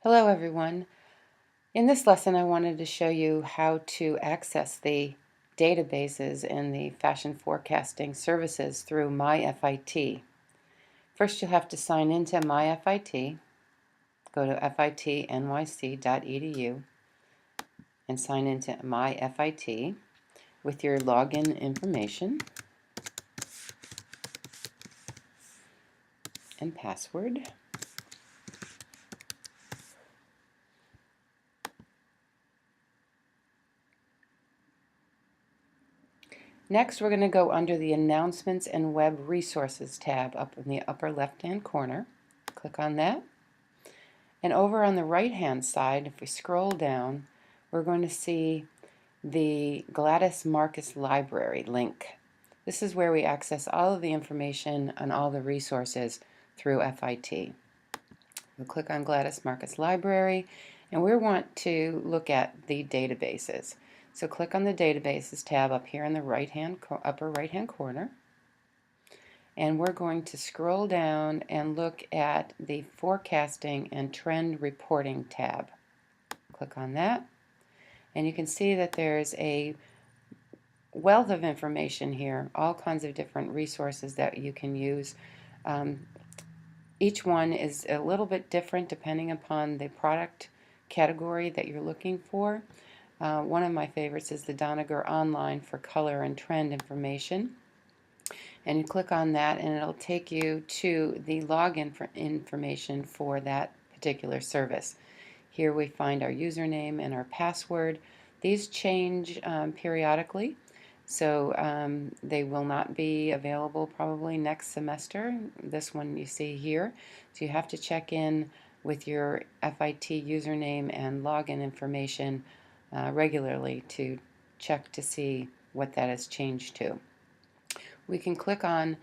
Hello everyone. In this lesson I wanted to show you how to access the databases in the fashion forecasting services through MyFIT. First you'll have to sign into MyFIT, go to fitnyc.edu and sign into MyFIT with your login information and password. Next, we're going to go under the Announcements and Web Resources tab up in the upper left-hand corner. Click on that. And over on the right-hand side, if we scroll down, we're going to see the Gladys Marcus Library link. This is where we access all of the information on all the resources through FIT. We'll click on Gladys Marcus Library, and we want to look at the databases. So click on the Databases tab up here in the upper right-hand corner, and we're going to scroll down and look at the Forecasting and Trend Reporting tab. Click on that, and you can see that there's a wealth of information here, all kinds of different resources that you can use. Each one is a little bit different depending upon the product category that you're looking for. One of my favorites is the Doniger Online for color and trend information. And you click on that and it'll take you to the login information for that particular service. Here we find our username and our password. These change periodically, so they will not be available probably next semester. This one you see here. So you have to check in with your FIT username and login information regularly to check to see what that has changed to. We can click on,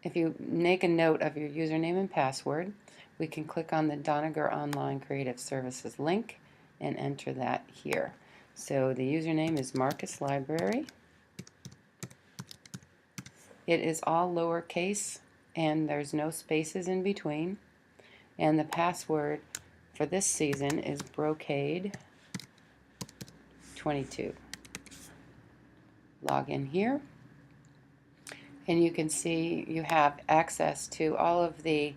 if you make a note of your username and password, we can click on the Doniger Online Creative Services link and enter that here. So the username is Marcus Library. It is all lowercase and there's no spaces in between. And the password for this season is Brocade 22. Log in here. And you can see you have access to all of the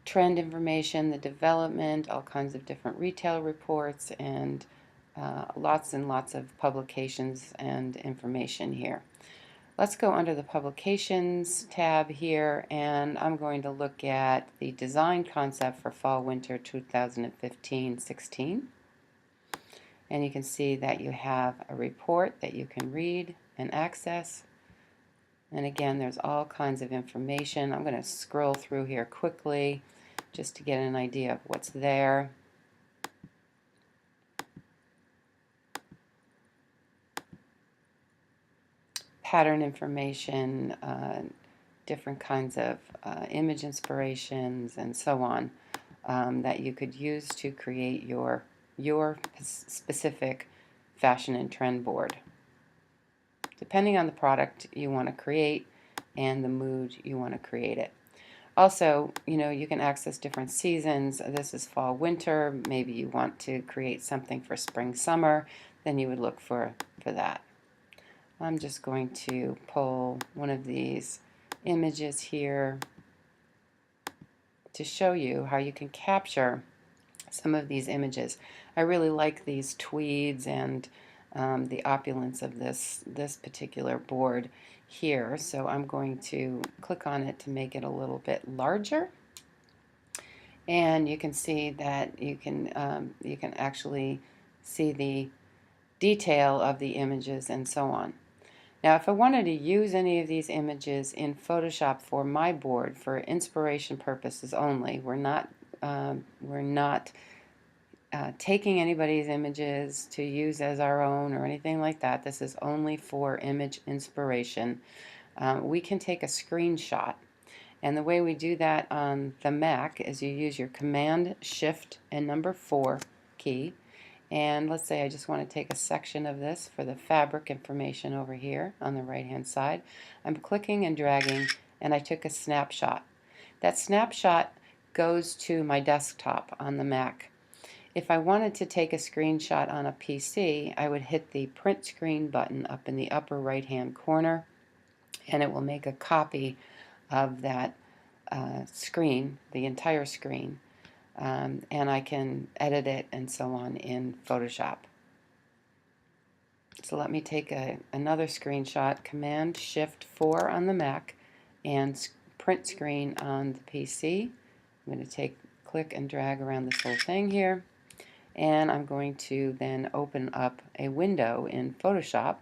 trend information, the development, all kinds of different retail reports, and lots and lots of publications and information here. Let's go under the Publications tab here, and I'm going to look at the design concept for Fall/Winter 2015-16. And you can see that you have a report that you can read and access. And again, there's all kinds of information. I'm going to scroll through here quickly just to get an idea of what's there. Pattern information, different kinds of image inspirations, and so on that you could use to create your specific fashion and trend board, depending on the product you want to create and the mood you want to create it. Also, you can access different seasons. This is fall/winter. Maybe you want to create something for spring/summer, then you would look for that. I'm just going to pull one of these images here to show you how you can capture some of these images. I really like these tweeds and the opulence of this particular board here, so I'm going to click on it to make it a little bit larger, and you can see that you can actually see the detail of the images and so on. Now, if I wanted to use any of these images in Photoshop for my board for inspiration purposes only, we're not taking anybody's images to use as our own or anything like that. This is only for image inspiration. We can take a screenshot, and the way we do that on the Mac is you use your Command Shift and number 4 key, and let's say I just want to take a section of this for the fabric information over here on the right hand side. I'm clicking and dragging, and I took a snapshot. That snapshot goes to my desktop on the Mac. If I wanted to take a screenshot on a PC, I would hit the print screen button up in the upper right hand corner, and it will make a copy of that screen, the entire screen, and I can edit it and so on in Photoshop. So let me take another screenshot, Command-Shift-4 on the Mac and print screen on the PC. I'm going to click and drag around this whole thing here, and I'm going to then open up a window in Photoshop.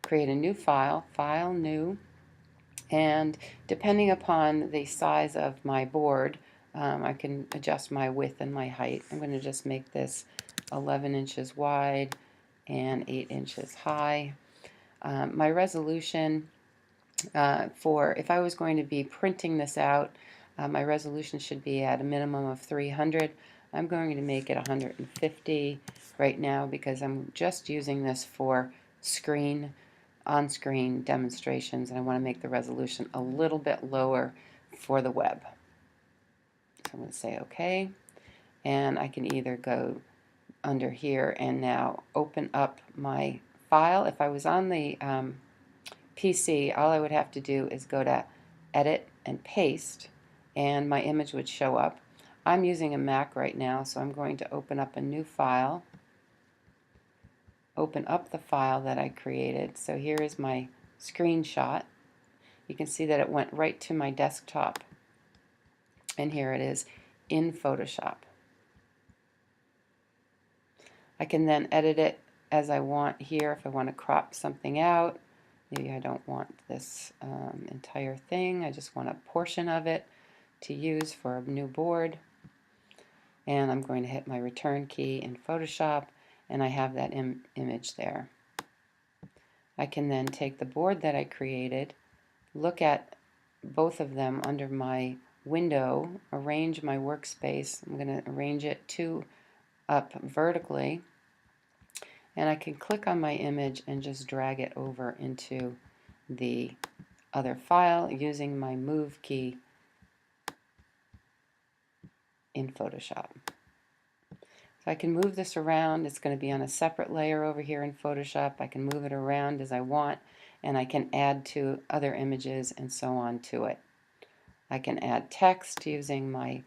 Create a new file, File, New, and depending upon the size of my board, I can adjust my width and my height. I'm going to just make this 11 inches wide and 8 inches high. My resolution for, if I was going to be printing this out, my resolution should be at a minimum of 300. I'm going to make it 150 right now because I'm just using this for on-screen demonstrations, and I want to make the resolution a little bit lower for the web. So I'm going to say OK, and I can either go under here and now open up my file. If I was on the PC, all I would have to do is go to Edit and Paste, and my image would show up. I'm using a Mac right now, so I'm going to open up a new file, open up the file that I created. So here is my screenshot. You can see that it went right to my desktop, and here it is in Photoshop. I can then edit it as I want here. If I want to crop something out, maybe I don't want this entire thing, I just want a portion of it to use for a new board, and I'm going to hit my return key in Photoshop, and I have that image there. I can then take the board that I created, look at both of them under my window, arrange my workspace. I'm going to arrange it up vertically, and I can click on my image and just drag it over into the other file using my move key in Photoshop. So I can move this around. It's going to be on a separate layer over here in Photoshop. I can move it around as I want, and I can add to other images and so on to it. I can add text using my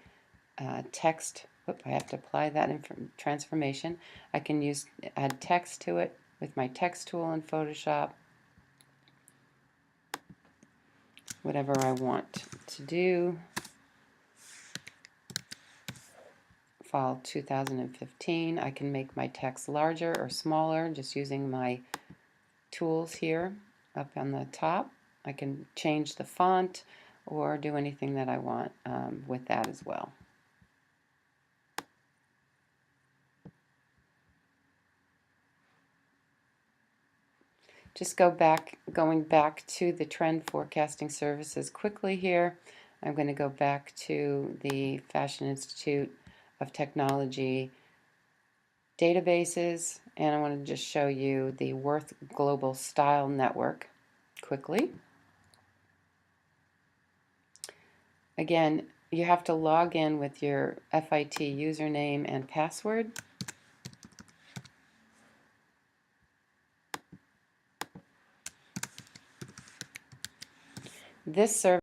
text. I have to apply that transformation. I can add text to it with my text tool in Photoshop. Whatever I want to do. Fall 2015. I can make my text larger or smaller just using my tools here up on the top. I can change the font or do anything that I want with that as well. Just going back to the trend forecasting services quickly here. I'm going to go back to the Fashion Institute of Technology databases, and I want to just show you the Worth Global Style Network quickly. Again, you have to log in with your FIT username and password. This service